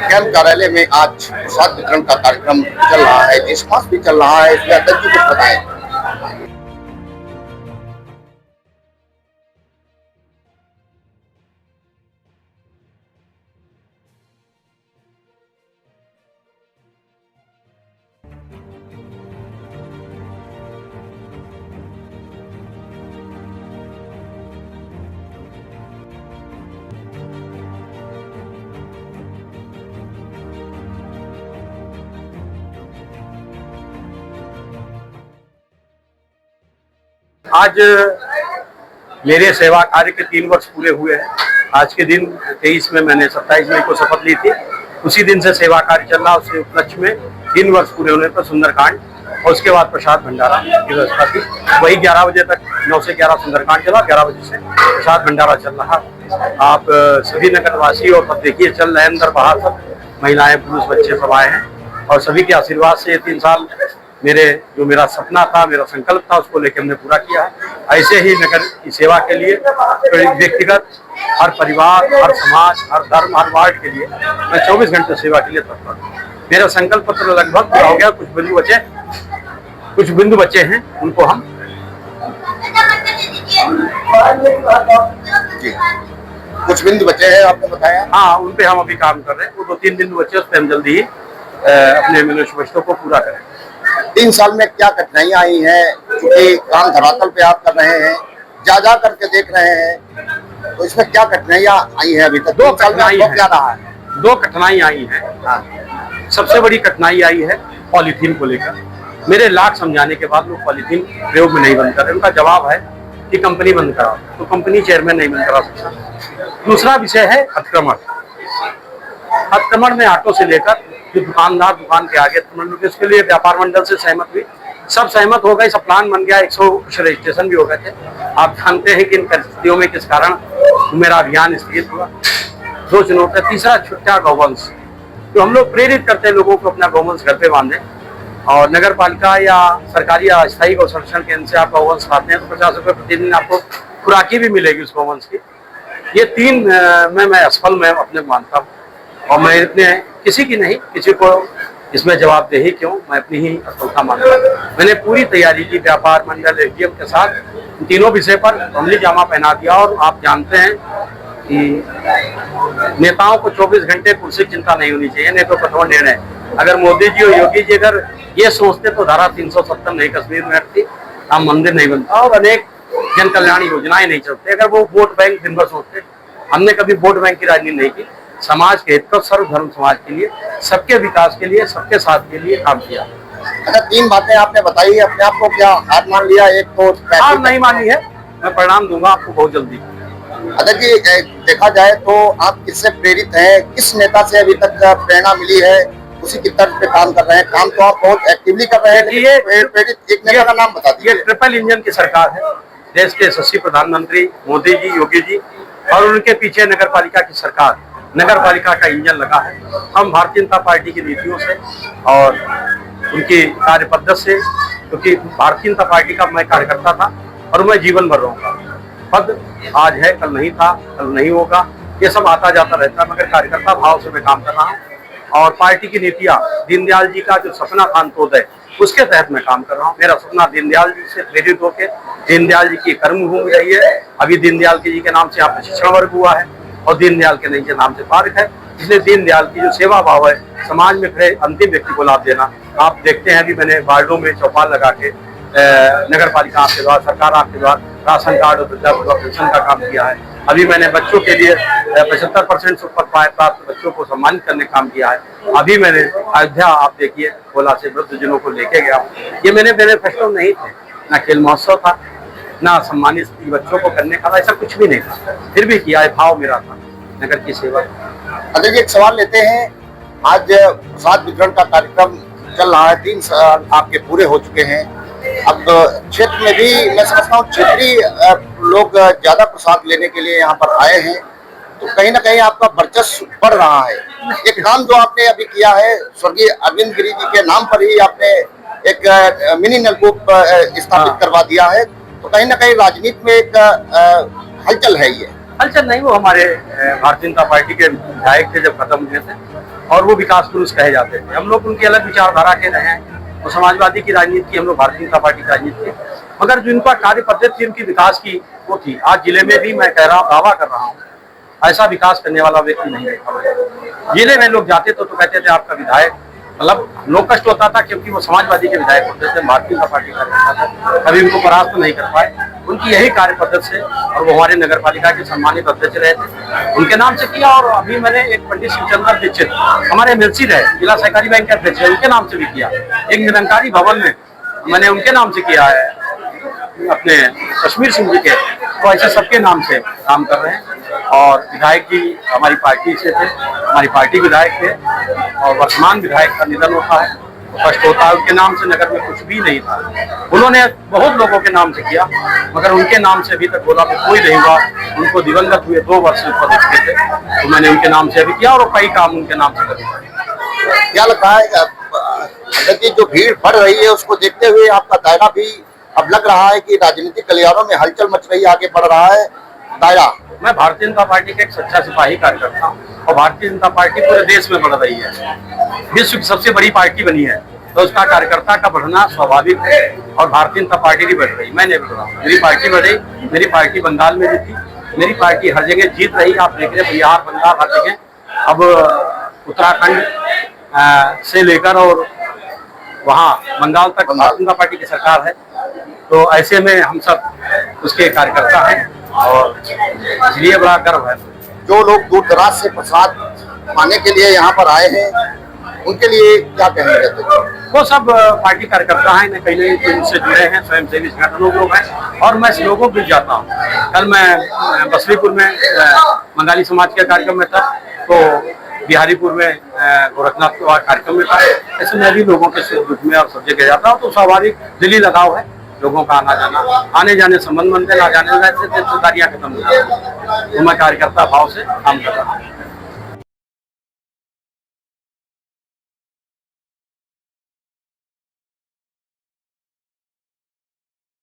Camp कार्यालय में आज प्रसाद वितरण का कार्यक्रम चल रहा है, देश मास भी चल रहा है। इसके अध्यक्ष जी कुछ बताएं। आज मेरे सेवा कार्य के 3 वर्ष पूरे हुए हैं। आज के दिन 23 में मैंने 27 मई को शपथ ली थी। उसी दिन से सेवा कार्य चल रहा, उसके उपलक्ष्य में 3 वर्ष पूरे होने पर सुंदरकांड और उसके बाद प्रसाद भंडारा की व्यवस्था थी। वही 11 बजे तक 9 से 11 सुंदरकांड चला, 11 बजे से प्रसाद भंडारा चल रहा। आप सभी नगरवासी और सब देखिए चल रहे अंदर बाहर सब महिलाएं पुरुष बच्चे सब आए हैं और सभी के आशीर्वाद से 3 साल मेरा सपना था, मेरा संकल्प था, उसको लेकर हमने पूरा किया है। ऐसे ही नगर की सेवा के लिए व्यक्तिगत, हर परिवार, हर समाज, हर धर्म, हर वार्ड के लिए मैं 24 घंटे सेवा के लिए तत्पर हूँ। मेरा संकल्प पत्र लगभग पूरा हो गया। कुछ बिंदु बचे हैं, उनको हम कुछ बिंदु बचे हैं आपने बताया। हाँ, उन पे हम अभी काम कर रहे हैं। वो 2-3 बिंदु बचे, उस पर हम जल्दी ही अपने मनोवांछाओं को पूरा करें। 3 साल में क्या कठिनाइयां आई हैं, क्योंकि काम धरातल पे आप कर रहे हैं, जा करके देख रहे हैं, तो इसमें क्या कठिनाइयां आई हैं अभी तक? 2 कठिनाई क्या रहा है? 2 कठिनाई आई है। हाँ। सबसे बड़ी कठिनाई आई है पॉलीथीन को लेकर। मेरे लाख समझाने के बाद लोग पॉलीथीन प्रयोग में नहीं बंद कर रहे। उनका जवाब है कि कंपनी बंद कराओ, तो कंपनी चेयरमैन नहीं बंद करा सकता। दूसरा विषय है अतिक्रमण। अतिक्रमण में ऑटो से लेकर जो दुकानदार दुकान के आगे अतिक्रमण, उसके लिए व्यापार मंडल से सहमत हुई, सब सहमत हो गए, सब प्लान बन गया, 100 कुछ रजिस्ट्रेशन भी हो गए थे। आप जानते हैं कि इन परिस्थितियों में किस कारण मेरा अभियान स्थगित हुआ। 2 चुनौतियां। तीसरा छुट्टा गौवंश, तो हम लोग प्रेरित करते हैं लोगों को अपना गौवंश घर पे बांधे, और नगर पालिका या सरकारी या अस्थायी गौ संरक्षण केंद्र से आप गौवंश लाते हैं तो 50 रुपये प्रतिदिन आपको खुराकी भी मिलेगी उस गौवंश की। ये 3 में मैं असफल में अपने मानता हूँ, और मैं इतने किसी की नहीं, किसी को इसमें जवाबदेही क्यों, मैं अपनी ही असफलता मानता हूँ। मैंने पूरी तैयारी की, व्यापार मंडल एडीएम के साथ तीनों विषय पर अमली जामा पहना दिया। और आप जानते हैं कि नेताओं को 24 घंटे कुर्सी चिंता नहीं होनी चाहिए, नहीं तो कठोर निर्णय। अगर मोदी जी और योगी जी अगर ये सोचते तो धारा 370 नहीं कश्मीर में हटती, राम मंदिर नहीं बनता और अनेक जन कल्याण योजनाएं नहीं चलती। अगर वो वोट बैंक दिन भर सोचते। हमने कभी वोट बैंक की राजनीति नहीं की। समाज के हित को, सर्वधर्म समाज के लिए, सबके विकास के लिए, सबके साथ के लिए काम किया। अच्छा, 3 बातें आपने बताई, अपने आप को क्या हार मान लिया? एक तो हार नहीं मानी है, मैं परिणाम दूंगा आपको बहुत जल्दी। अच्छा जी, देखा जाए तो आप किससे प्रेरित हैं, किस नेता से अभी तक प्रेरणा मिली है, उसी की तर्ज पे काम कर रहे हैं? काम तो आप बहुत एक्टिवली कर रहे हैं, ये प्रेरित एक नेता का नाम बता दीजिए। ये ट्रिपल इंजन की सरकार है। देश के यशस्वी प्रधानमंत्री मोदी जी, योगी जी, और उनके पीछे नगर पालिका की सरकार, नगर पालिका का इंजन लगा है। हम भारतीय जनता पार्टी की नीतियों से और उनकी कार्य पद्धति से, क्योंकि भारतीय जनता पार्टी का मैं कार्यकर्ता था और मैं जीवन भर रहूंगा। पद आज है, कल नहीं था, कल नहीं होगा, ये सब आता जाता रहता है, मगर कार्यकर्ता भाव से मैं काम कर रहा हूँ। और पार्टी की नीतियाँ, दीनदयाल जी का जो सपना था अंत्योदय, उसके तहत मैं काम कर रहा हूँ। मेरा सपना दीनदयाल जी से प्रेरित होकर, दीनदयाल जी की कर्मभूमि रही है। अभी दीनदयाल जी के नाम से यहाँ प्रशिक्षण वर्ग हुआ है और दीनदयाल के नहीं नाम से पार्क है। इसलिए दीनदयाल की जो सेवा भाव है, समाज में खड़े अंतिम व्यक्ति को लाभ देना। आप देखते हैं अभी मैंने वार्डों में चौपाल लगा के नगर पालिका आपके द्वारा, सरकार आपके द्वारा राशन कार्ड और वृद्धावस्था पेंशन का काम किया है। अभी मैंने बच्चों के लिए 75% से ऊपर प्राप्त बच्चों को सम्मानित करने का काम किया है। अभी मैंने अयोध्या, आप देखिए, खोला से वृद्धजनों को लेके गया। ये मैंने मैनिफेस्टो नहीं थे, ना खेल महोत्सव था, ना सम्मानित बच्चों को करने का, ऐसा कुछ भी नहीं था, फिर भी किया है। भाव मेरा था नगर की सेवा। अगर ये एक सवाल लेते हैं, आज प्रसाद वितरण का कार्यक्रम चल रहा है, 3 साल आपके पूरे हो चुके हैं। अब क्षेत्र में भी मैं समझता हूँ क्षेत्रीय लोग ज्यादा प्रसाद लेने के लिए यहाँ पर आए हैं, तो कहीं ना कहीं आपका वर्चस्व बढ़ रहा है। एक काम जो आपने अभी किया है, स्वर्गीय अरविंद गिरी जी के नाम पर ही आपने एक मिनी नलकूप स्थापित करवा दिया है, तो कहीं ना कहीं राजनीति में एक हलचल है ये। हलचल नहीं, वो हमारे भारतीय जनता पार्टी के विधायक थे जब खत्म हुए थे, और वो विकास पुरुष कहे जाते थे। हम लोग उनकी अलग विचारधारा के रहे हैं, वो समाजवादी की राजनीति की, हम लोग भारतीय जनता पार्टी की राजनीति की, मगर जो इनका कार्य पद्धति उनकी विकास की वो थी। आज जिले में भी मैं कह रहा हूँ, दावा कर रहा हूँ, ऐसा विकास करने वाला व्यक्ति नहीं देखा। जिले में लोग जाते तो कहते थे आपका विधायक, मतलब लोग कष्ट होता था क्योंकि वो समाजवादी के विधायक होते थे, भारतीय जनता पार्टी का था, कभी उनको परास्त नहीं कर पाए। उनकी यही कार्य पद्धति से, और वो हमारे नगर पालिका के सम्मानित अध्यक्ष रहे थे, उनके नाम से किया। और अभी मैंने एक पंडित शिवचंद्र दीक्षित हमारे एमएलसी रहे, जिला सहकारी बैंक के अध्यक्ष, उनके नाम से भी किया। एक निरंकारी भवन में मैंने उनके नाम से किया है, अपने कश्मीर सिंह जी के। तो ऐसे सबके नाम से काम कर रहे हैं। और विधायक जी हमारी पार्टी से थे, हमारी पार्टी विधायक थे, और वर्तमान विधायक का निधन होता है तो कष्ट होता है। उनके नाम से नगर में कुछ भी नहीं था। उन्होंने बहुत लोगों के नाम से किया, मगर उनके नाम से अभी तक बोला कि कोई नहीं हुआ। उनको दिवंगत हुए 2 वर्ष ऊपर हो चुके थे, तो मैंने उनके नाम से अभी किया, और कई काम उनके नाम से कर। क्या लगता है कि जो भीड़ बढ़ रही है उसको देखते हुए आपका दायरा भी अब लग रहा है कि राजनीतिक गलियारों में हलचल मच रही है, आगे बढ़ रहा है दायरा? मैं भारतीय जनता पार्टी का एक सच्चा सिपाही कार्यकर्ता हूँ, और भारतीय जनता पार्टी पूरे देश में बढ़ रही है, विश्व की सबसे बड़ी पार्टी बनी है, तो उसका कार्यकर्ता का बढ़ना स्वाभाविक है। और भारतीय जनता पार्टी नहीं बढ़ रही, मैं नहीं बढ़ रहा, मेरी पार्टी बढ़ रही। मेरी पार्टी बंगाल में भी थी, मेरी पार्टी हर जगह जीत रही। आप देख रहे हैं बिहार, बंगाल, हर जगह। अब उत्तराखंड से लेकर और वहाँ बंगाल तक भारतीय जनता पार्टी की सरकार है। तो ऐसे में हम सब उसके कार्यकर्ता हैं, और इसलिए बड़ा गर्व है। जो लोग दूर दराज से प्रसाद पाने के लिए यहाँ पर आए हैं, उनके लिए क्या कहेंगे? वो सब पार्टी कार्यकर्ता हैं, कहीं ना कहीं उनसे जुड़े हैं, स्वयंसेवी संगठनों लोग हैं, और मैं लोगों बीच जाता हूँ। कल मैं बसरीपुर में बंगाली समाज के कार्यक्रम में था, तो बिहारीपुर में गोरखनाथ के कार्यक्रम में था। ऐसे मैं भी लोगों के सुख में और सब जगह जाता हूँ, तो स्वाभाविक दिली लगाव है लोगों का आना जाना, आने जाने संबंध बनते, ना जाने जिम्मेदारियां खत्म हो जाती। तो मैं कार्यकर्ता भाव से काम कर रहा हूँ।